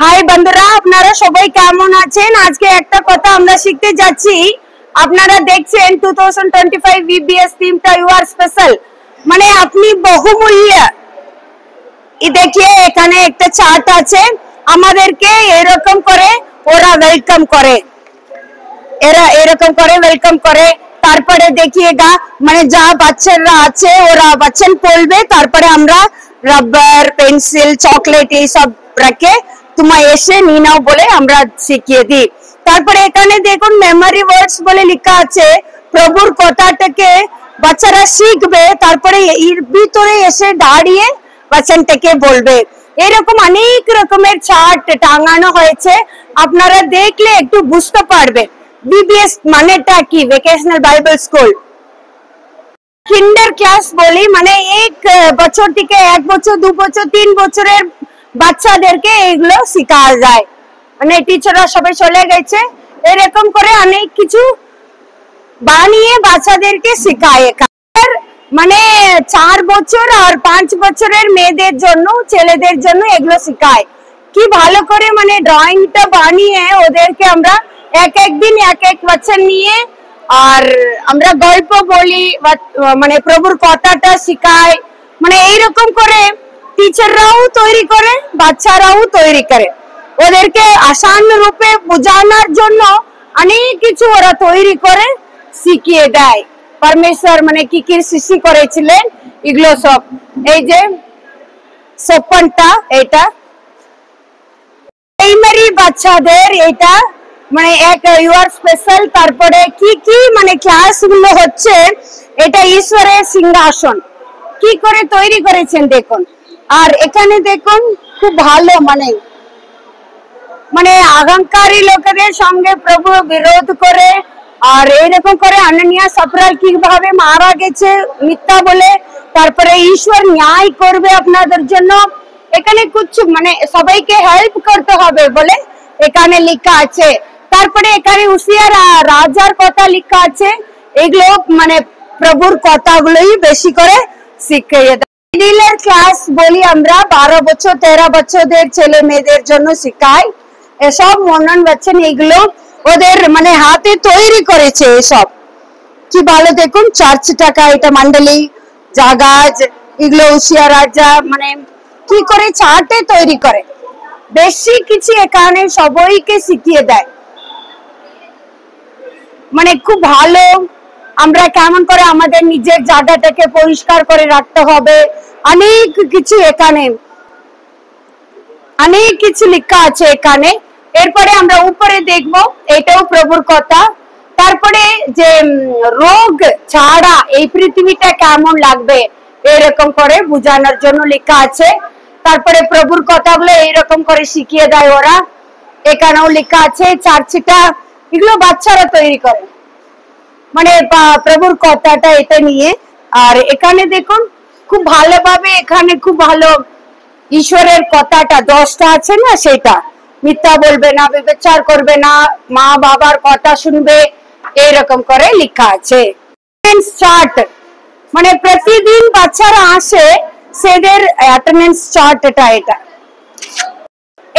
High বন্ধুরা, আপনারা সবাই কেমন আছেন? আজকে একটা কথা আমরা শিখতে যাচ্ছি। আপনারা দেখছেন 2025 VBS থিমটা ইউ আর স্পেশাল, মানে আপনি বহুমূল্য। দেখিয়ে এখানে একটা চার্ট আছে, আমাদেরকে এরকম করে ওরা ওয়েলকাম করে, এরা এরকম করে ওয়েলকাম করে। তারপরে দেখিয়েগা মানে যা বাচ্চারা আছে ওরা বাচ্চন বলবে, তারপরে আমরা রাবার পেন্সিল চকলেট এই সব রাখে তোমায় এসে নিয়ে নাও বলে আমরা শিখিয়ে দিই। তারপরে এখানে দেখুন মেমোরি ওয়ার্ডস বলে লেখা আছে, প্রভুর কথাটাকে বাচ্চারা শিখবে, তারপরে এর ভিতরে এসে দাঁড়িয়ে বাচ্চাটাকে বলবে। এরকম অনেক রকমের চার্ট টাঙানো হয়েছে, আপনারা দেখলে একটু বুঝতে পারবে বিবিএস মানেটা কি, ভেকেশনাল বাইবেল স্কুল। কিন্ডার ক্লাস বলি, মানে এক বছর থেকে 1 বছর 2 বছর 3 বছরের বাচ্চাদেরকে এগুলো শেখানো যায়। মানে টিচাররা সবাই চলে গেছে, এরকম করে অনেক কিছু বানিয়ে বাচ্চাদেরকে শেখায়। মানে 4 বছর আর 5 বছরের মেয়েদের জন্য, ছেলেদের জন্য এগুলো শেখায়। কি ভালো করে মানে ড্রয়িংটা বানিয়ে ওদেরকে আমরা এক এক দিন এক এক বাচ্চা নিয়ে আর আমরা গল্প বলি, মানে প্রভুর কথাটা শেখায়। মানে এইরকম করে টিচাররাও তৈরি করে, বাচ্চারাও তৈরি করে। ওদেরকে আসান রূপে বোঝানোর জন্য অনেক কিছু ওরা তৈরি করে শিখিয়ে দেয়। পরমেশ্বর মানে কি কি সৃষ্টি করেছিলেন এগুলো সব। এই যে সোপানটা, এটা প্রাইমারি বাচ্চাদের, এটা মানে এক ইউর স্পেশাল। তারপরে কি কি মানে ক্লাস গুলো হচ্ছে, এটা ঈশ্বরের সিংহাসন কি করে তৈরি করেছেন দেখুন। আর এখানে দেখুন খুব ভালো মানে মানে আহংকারী লোকেদের সঙ্গে প্রভু বিরোধ করে, আর এইরকম করে আনানিয়া সাফরাল কিভাবে মারা গেছে মিথ্যা বলে, তারপরে ঈশ্বর ন্যায় করবে আপনাদের জন্য। এখানে কিছু মানে সবাইকে হেল্প করতে হবে বলে এখানে লেখা আছে। তারপরে এখানে উসিয়া রাজার কথা লেখা আছে। এগুলো মানে প্রভুর কথাগুলোই বেশি করে শিখিয়ে দেয়। মিডিলের ক্লাস বলি আমরা, 12 বছর 13 বছরদের ছেলে মেয়েদের জন্য শিখাই। এসব মনন বচ্চন এগুলো ওদের মানে হাতে তৈরি করেছে। এসব কি ভালো দেখুন, চার্চ টাকা, এটা মন্ডলী জাগাজ, এগুলো উসিয়া রাজা মানে কি করে চার্টে তৈরি করে। বেশি কিছু এখানে সবাইকে শিখিয়ে দেয়, মানে খুব ভালো। আমরা কেমন করে আমাদের নিজের জায়গাটাকে পরিষ্কার করে রাখতে হবে, অনেক কিছু এখানে অনেক কিছু লেখা আছে এখানে। এরপরে আমরা উপরে দেখবো, এটাও প্রভুর কথা। তারপরে যে রোগ ছাড়া এই পৃথিবীটা কেমন লাগবে এরকম করে বোঝানোর জন্য লেখা আছে। তারপরে প্রভুর কথাগুলো এইরকম করে শিখিয়ে দেয় ওরা। এখানেও লেখা আছে চার্চটা, এগুলো বাচ্চারা তৈরি করে মানে প্রভুর কথাটা এটা নিয়ে। আর এখানে দেখুন খুব ভালোভাবে, এখানে খুব ভালো ঈশ্বরের কথাটা 10টা আছে না, সেটা মিথ্যা বলবে না, ব্যভিচার করবে না, মা বাবার কথা শুনবে, এইরকম করে লেখা আছে। চার্ট মানে প্রতিদিন বাচ্চারা আসে, সেদের অ্যাটেন্ডেন্স চার্ট এটা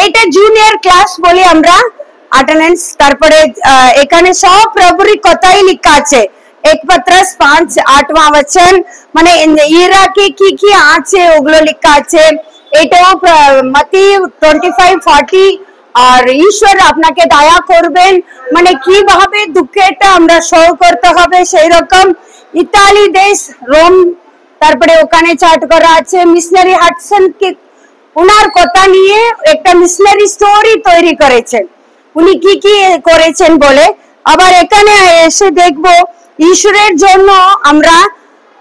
এটা জুনিয়র ক্লাস বলি আমরা অ্যাটেন্ডেন্স। তারপরে এখানে সব প্রভুর কথাই লেখা আছে। 1 পত্রস 5-8वां वचन মানে ইরা কি কি আছে ওগুলো লেখা আছে। এটাও মতি 25-40। আর ঈশ্বর আপনাকে দয়া করবেন, মানে কিভাবে দুঃখটা আমরা সহ করতে হবে সেই রকম। ইতালি দেশ রোম, তারপরে ওখানে চার্ট করা আছে। মিশনারি হাডসন কে উনার কথা নিয়ে একটা মিশনারি স্টোরি তৈরি করেছেন, উনি কি কি করেছেন বলে। আবার এখানে এসে দেখবো ঈশ্বরের জন্য আমরা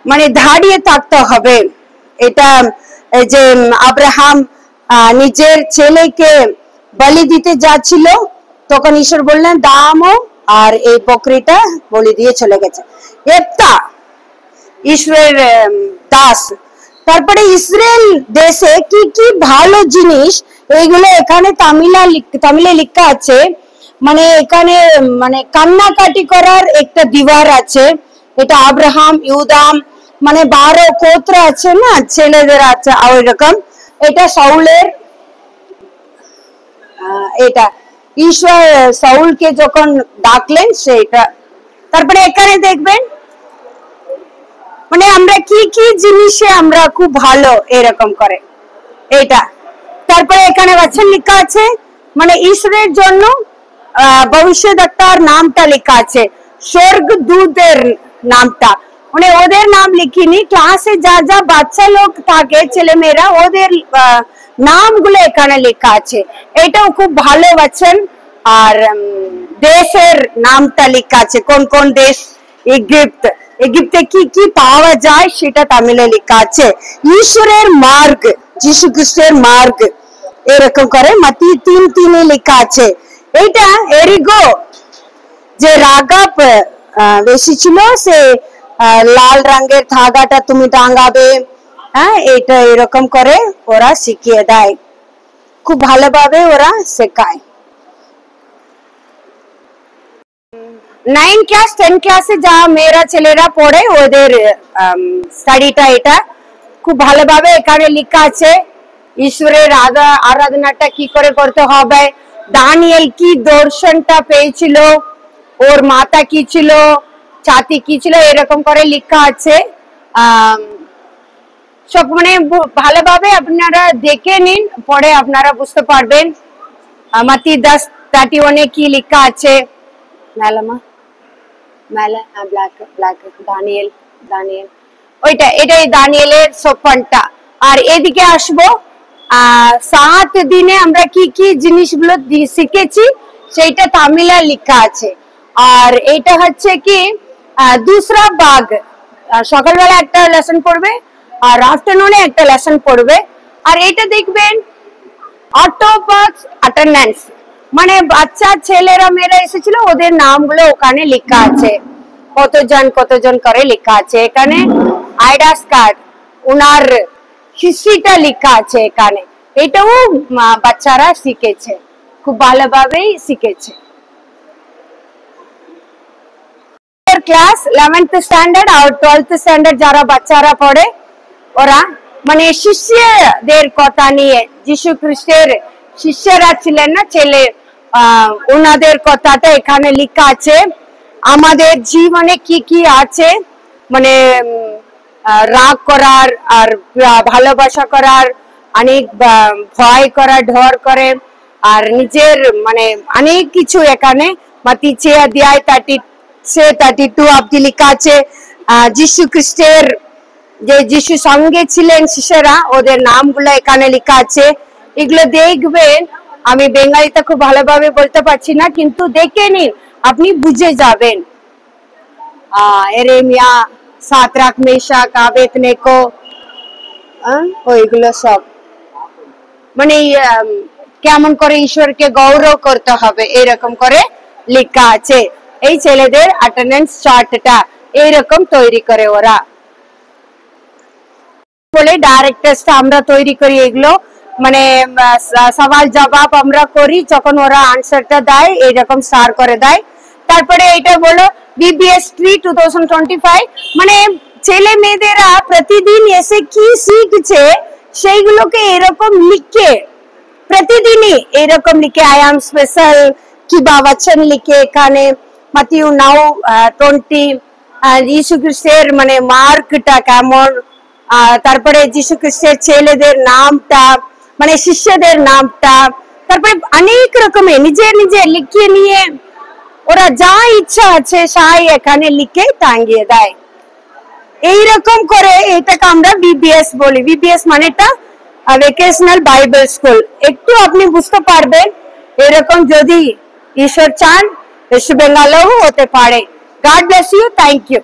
মানে দাঁড়িয়ে থাকতে হবে। এটা যে আব্রাহাম নিজের ছেলেকে বলি দিতে যাচ্ছিল, তখন ঈশ্বর বললেন দামও, আর এই বকরিটা বলি দিয়ে চলে গেছে। একটা ঈশ্বরের দাস। তারপরে ইসরায়েল দেশে কি কি ভালো জিনিস এইগুলো এখানে তামিলে লেখা আছে। মানে এখানে মানে কান্নাকাটি করার একটা দিবার আছে, এটা আব্রাহাম ইউদাম মানে 12 গোত্র আছে না, ছেলেদের আছে ওই রকম। এটা সাউলের এটা ঈশ্বর সাউলকে যখন ডাকলেন সেটা। তারপরে এখানে দেখবেন মানে আমরা কি কি জিনিসে আমরা খুব ভালো এরকম করে এটা। তারপরে এখানে বাচ্চা লেখা আছে মানে ঈশ্বরের জন্য ভবিষ্যদ্বক্তার নামটা লেখা আছে, স্বর্গদূতের নামটা মানে ওদের নাম লিখিনি, ক্লাসে যা যা বাচ্চা লোক থাকে ছেলে মেয়েরা ওদের নামগুলো এখানে লেখা আছে। এটাও খুব ভালো বাচ্চন। আর দেশের নামটা লেখা আছে, কোন কোন দেশ, ইজিপ্ট, ইজিপ্টে কি কি পাওয়া যায় সেটা তামিলে লেখা আছে। ঈশ্বরের মার্গ, যীশু খ্রিস্টের মার্গ এরকম করে মাতি 3:3 লেখা আছে। এটা এরিগো যে রাগাপ বেশি ছিল সে লাল রঙের ধাগাটা তুমি টাঙ্গাবে, হ্যাঁ এটা এরকম করে ওরা শিখিয়ে দেয়, খুব ভালোভাবে ওরা শেখায়। 9 ক্লাস 10 ক্লাসে যা মেয়েরা ছেলেরা পড়ে ওদের স্টাডিটা এটা খুব ভালোভাবে এখানে লেখা আছে। ঈশ্বরের আরাধনাটা কি করে করতে হবে, দানিয়েল কি দর্শনটা পেয়েছিল, ওর মাতা কি ছিল, ছাতি কি ছিল এরকম করে লেখা আছে। সব মানে ভালোভাবে আপনারা দেখে নিন, পরে আপনারা বুঝতে পারবেন। মাতি 10:31 কি লেখা আছে, মেলামা মেলা ব্ল্যাক ব্ল্যাক দানিয়েল দানিয়েল ওইটা, এটাই দানিয়েলের সোপানটা। আর এদিকে আসবো 7 দিনে আমরা কি কি জিনিসগুলো শিখেছি সেইটা তামিলে লেখা আছে। আর এটা হচ্ছে কি দুসরা ভাগ, সকালবেলা একটা লেসন পড়বে আর আফটারনুনে একটা লেসন পড়বে। আর এটা দেখবেন অটোপাস অ্যাটেন্ডেন্স মানে বাচ্চা ছেলেরা মেয়েরা এসেছিল ওদের নামগুলো ওখানে লেখা আছে, কতজন করে লেখা আছে এখানে। আইডাস কার্ড ওনার হিস্ট্রিটা লেখা আছে এখানে, এটাও বাচ্চারা শিখেছে, খুব ভালোভাবেই শিখেছে। ক্লাস 11th স্ট্যান্ডার্ড আর 12th স্ট্যান্ডার্ড যারা বাচ্চারা পড়ে ওরা মানে শিষ্যদের কথা নিয়ে, যীশু খ্রিস্টের শিষ্যরা ছিলেন না ছেলে, ওনাদের কথাটা এখানে লেখা আছে। আমাদের জীবনে কি কি আছে মানে রাগ করার আর ভালোবাসা করার, অনেক ভয় করা, ডর করে আর নিজের মানে অনেক কিছু এখানে মাতি 6 অধ্যায় 32 অব্দি লেখা আছে। যীশু খ্রিস্টের যে যীশু সঙ্গে ছিলেন শিষ্যরা ওদের নামগুলো এখানে লেখা আছে। এগুলো দেখবেন, আমি বেঙ্গলিতে খুব ভালোভাবে বলতে পারছি না কিন্তু দেখে নিন আপনি বুঝে যাবেন। এরেমিয়া, সাতরাক, মেশাক, আবেদনেগো ওইগুলো সব মানে কেমন করে ঈশ্বরকে গৌরব করতে হবে এরকম করে লেখা আছে। এই ছেলেদের অ্যাটেন্ডেন্স চার্টটা এইরকম তৈরি করে ওরা, বলে ডাইরেক্ট টেস্ট আমরা তৈরি করি। এগুলো মানে সওয়াল জবাব আমরা করি, যখন ওরা আনসারটা দেয় এইরকম স্টার করে দেয়। তারপরে এটা বলো VBS 3 2025 মানে ছেলে মেয়েদেরা প্রতিদিন এসে কি শিখছে সেইগুলোকে এরকম লিখে, প্রতিদিনই এরকম লিখে আই এম স্পেশাল কি বাবাচন লিখে এখানে মাতিউ 9:20 যীশু খ্রিস্টের মানে মার্কটা কেমন, তারপরে যীশু খ্রিস্টের ছেলেদের নামটা মানে শিষ্যদের নামটা, তারপরে অনেক রকমের নিজে নিজে লিখিয়ে নিয়ে ওরা যা ইচ্ছা আছে সাই এখানে লিখে টাঙ্গিয়ে দেয়। এইরকম করে এটাকে আমরা VBS বলি। VBS মানেটা ভেকেশনাল বাইবেল স্কুল। একটু আপনি বুঝতে পারবেন, এরকম যদি ঈশ্বর চান ওয়েস্ট বেঙ্গলেও হতে পারে। God bless you, thank you.